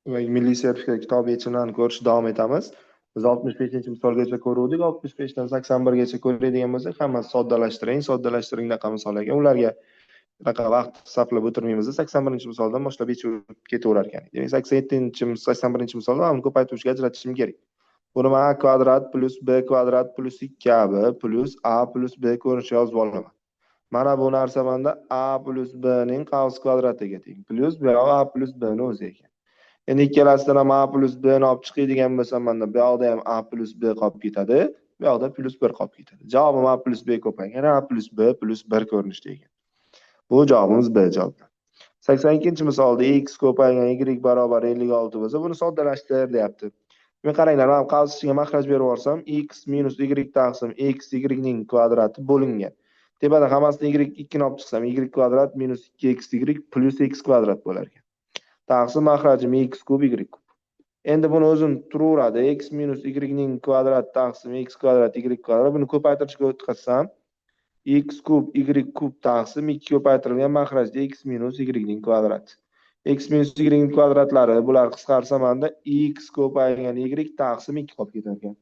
Milliy sertifikat kitobi yechimlarini ko'rishda davom etamiz. Biz 65 misolgacha ko'ruvdik. 65 dan 81 gacha ko'radigan bo'lsak, hammasi soddalashtiring degan misol ekan. Ularga vaqt sarflab o'tirmaymiz. 81 misoldan boshlab yechib ketaverar ekan. Demak, 81 misolda uni ko'paytirishga ajratishim kerak. Buni men a kvadrat plus b kvadrat plus 2ab plus a plus b ko'rinishi yozib olaman. Mana bu narsa menda a plus b ning qavs kvadratiga teng. Plus bu yoq a plus b ning o'zi ekan. Endi ikkalasidan ham a plus b ni olib chiqadigan bo'lsam, menda bu yoqda ham a plus b qolib ketadi, bu yoqda plus 1 qolib ketadi. Javobim a plus b ko'paygan, a plus b plus 1 ko'rinishda ekan. Bu javobimiz B javobi. 82-misolda x ko'paygan y barobar 56 bo'lsa, buni soddalashtir deyapti. Men qaranglar, men qavs ichiga makhraj berib yuborsam, x minus y taqsim x y ning kvadrati bo'lingan. Tepada hammasini y 2 ni olib chiqsam, y kvadrat minus 2xy plus x kvadrat bo'lar ekan. Taqsim makhrajim x kub y kub. Endi buni o'zim turaveradi. X minus y ning kvadrat taqsim x kvadrat y kvadrat. Buni ko'paytirishga o'tkazsam, x kub y kub taqsim 2 ko'paytirilgan makhrajda x minus y ning kvadrati. X minus y ning kvadratlari bular qisqarsa, menda x ko'paygan y taqsim 2 qolib ketar ekan.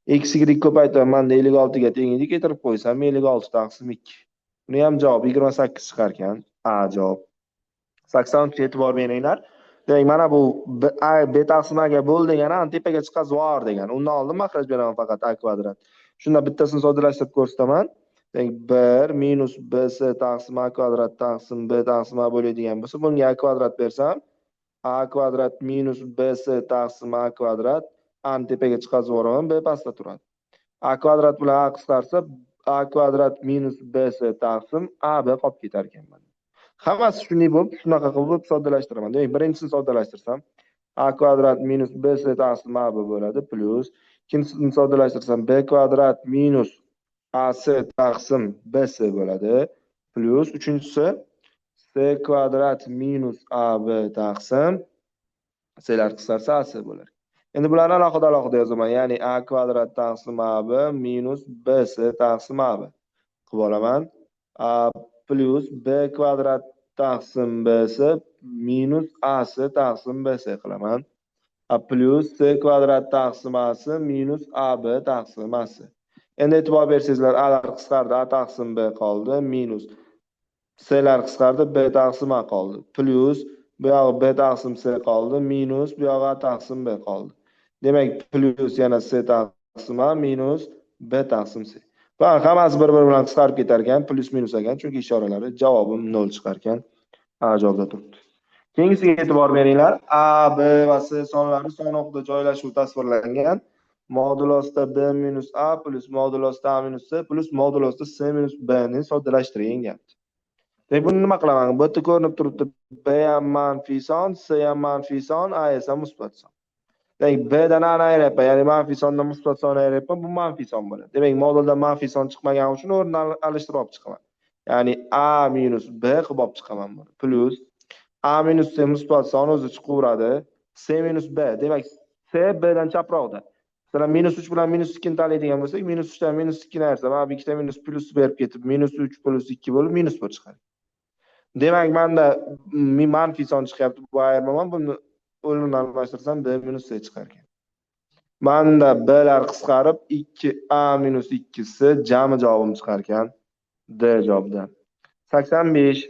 X y ko'paytirib menda 56 ga teng edi, keltirib qo'ysam 56 taqsim 2. Buni ham javob 28 chiqar ekan. A javob. 80 e'tibor beringlar. Demak, mana bu b taqsim a ga bo'l degani tepaga chiqaz vor degani. Undan oldin makhraj beraman faqat a kvadrat. Shunda bittasini soddalashtirib ko'rsataman. Demak, 1 minus bs taqsim a kvadrat taqsim b taqsim a bo'ladigan bo'lsa, bunga a kvadrat bersam, a kvadrat minus bs taqsim a kvadrat a ni tepaga chiqazib yuboraman, b pastda turadi. A kvadrat bilan a qisqarsa, a kvadrat minus bs taqsim a b qolib ketar ekan. Hammasi shunday bo'lib, shunaqa qilib soddalashtiraman. Demak, birinchisini soddalashtirsam, a kvadrat minus bs taqsim a b bo'ladi, plus ikkinchisini soddalashtirsam, b kvadrat minus ac taqsim bs bo'ladi, plus uchinchisi c kvadrat minus ab taqsim c'lar qisqarsa ac bo'lar. Endi bularni alohida yozaman. Ya'ni a kvadrat taqsim ab minus bs taqsim ab qilib olaman. Plus b kvadrat taqsim bs minus ac taqsim bs qilaman. Plus c kvadrat taqsim ac minus ab taqsim ac. Endi e'tibor bersangizlar, a lar qisqardi, a taqsim b qoldi, minus c lar qisqardi, b taqsim a qoldi, plus bu yoq b taqsim c qoldi, minus bu yoq a taqsim b qoldi. Demak, plus yana c taqsim a minus b taqsim c. Va hammasi bir-biri bilan qisqarib ketar ekan, plus minus ekan, chunki ishoralari. Javobim 0 chiqar ekan. A javobda turibdi. Keyingisiga e'tibor beringlar. A, B va C sonlari son o'qida joylashuv tasvirlangan. Modulosda B minus A plus modulosda A minus C plus modulosda C minus B ni soddalashtiring deyapti. Demak, buni nima qilaman? Bu yerda ko'rinib turibdi. B ham manfiy son, C ham manfiy son, A esa musbat son. Demak, B dan A ni ayryapman, ya'ni manfiy sondan musbat son ayryapman, bu manfiy son bo'ladi. Demak, moduldan manfiy son chiqmagani uchun o'rnidan alishtirib olib chiqaman. Ya'ni A minus B qilib olib chiqaman buni. Plus A minus C musbat son o'zi chiqaveradi. C minus B. Demak, C B dan chaproqda. Masalan, minus 3 bilan minus 2 ni tanlaydigan bo'lsak, minus 3 dan minus 2 ni ayrsam, mana bu ikkita minus plus berib ketib, minus 3 plus 2 bo'lib, minus 1 chiqadi. Demak, menda manfiy son chiqyapti, bu ayirmaman, buni o'rnidan almashtirsam, B minus C chiqar ekan. Menda B lar qisqarib, 2A minus 2C jami javobim chiqar ekan. D javobda. 85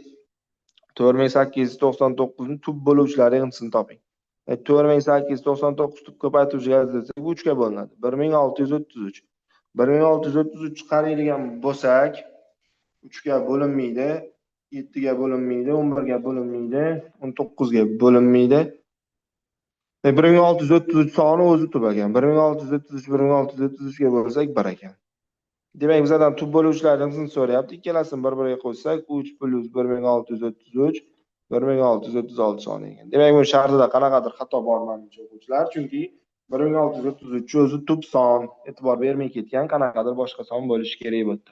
4899 ni tub bo'luvchilari yig'indisini toping. 4899 tub ko'paytiruvchiga ajratsak, 3 ga bo'linadi. 1633. 1633 qaraydigan bo'lsak, 3 ga bo'linmaydi, 7 ga bo'linmaydi, 11 ga bo'linmaydi, 19 ga bo'linmaydi. 1633 soni o'zi tub ekan. 1633 ga bo'lsak 1 ekan. Demak, bizdan tub bo'luvchilarni so'rayapti. Ikkalasini bir-biriga qo'shsak, 3 plus 1633 1636 soni ekan. Demak, bu shartida qanaqadir xato bor menimcha o'quvchilar, chunki 1633 o'zi tub son, e'tibor bermay ketgan, qanaqadir boshqa son bo'lishi kerak bo'ldi.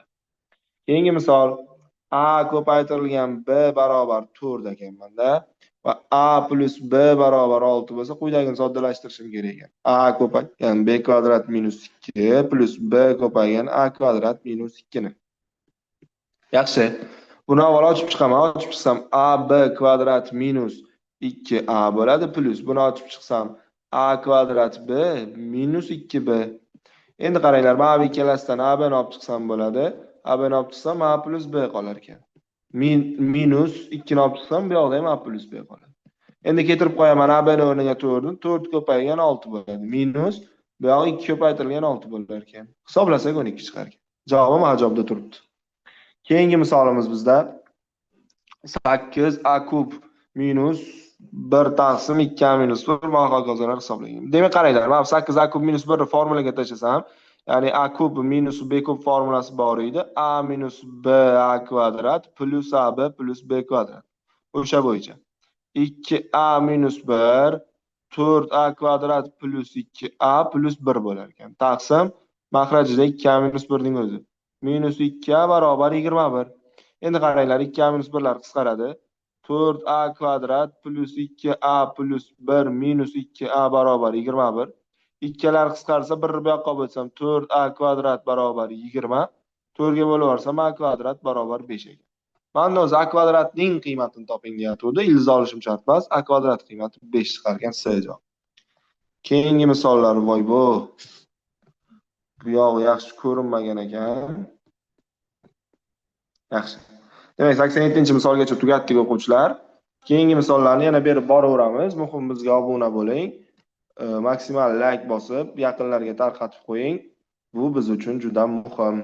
Keyingi misol, A ko'paytirilgan B barobar 4 ekan menda va A plus B barobar 6 bo'lsa, quyidagini soddalashtirishim kerak ekan. A ko'paygan B kvadrat minus 2 plus B ko'paygan A kvadrat minus 2 ni. Yaxshi. Buni avval ochib chiqaman. Ochib chiqsam AB kvadrat minus 2A bo'ladi plus. Buni ochib chiqsam A kvadrat B minus 2B. Endi qaranglar, mana bu ikkalasidan A ni olib chiqsam bo'ladi. A ni olib chiqsam A plus B qolar ekan. Minus 2 ni olib chiqsam bu yoqda ham A plus B qoladi. Endi keltirib qo'yaman A ni o'rniga 4 ni. 4 ko'paygan 6 bo'ladi. Minus bu yoq 2 ko'paytirilgan 6 bo'lar ekan. Hisoblasak 12 chiqar ekan. Javobim A javobda turibdi. Keyingi misolimiz bizda 8A kub minus 1 taqsim 2A minus 1 va hokazolar hisoblangan. Demak qaranglar, mana 8A kub minus 1 ni formulaga tashlasam, ya'ni A kub minus B kub formulasi bor edi. A minus B A kvadrat plus AB plus B kvadrat. O'sha bo'yicha 2A minus 1 4A kvadrat plus 2A plus 1 bo'lar ekan. Taqsim mahrajida 2A minus 1 ning o'zi. Minus 2A barobar 21. Endi qaranglar, 2A minus 1 lar qisqaradi. 4A kvadrat plus 2A plus 1 minus 2A barobar 21. Ikkalar qisqarsa 1 bu yoqqa bo'lsam 4A kvadrat barobar 20. 4 ga bo'lib yuborsam A kvadrat barobar 5 ekan. Mana o'zi A kvadratning qiymatini toping deyatuvdi. Ildiz olishim shart emas. A kvadrat qiymati 5 chiqar ekan C javob. Keyingi misollar voy bu. Bu yog'i yaxshi ko'rinmagan ekan. Yaxshi. Demak, 87-misolgacha tugatdik o'quvchilar. Keyingi misollarni yana berib boraveramiz. Muhim bizga obuna bo'ling. Maksimal like bosib, yaqinlarga tarqatib qo'ying. Bu biz uchun juda muhim.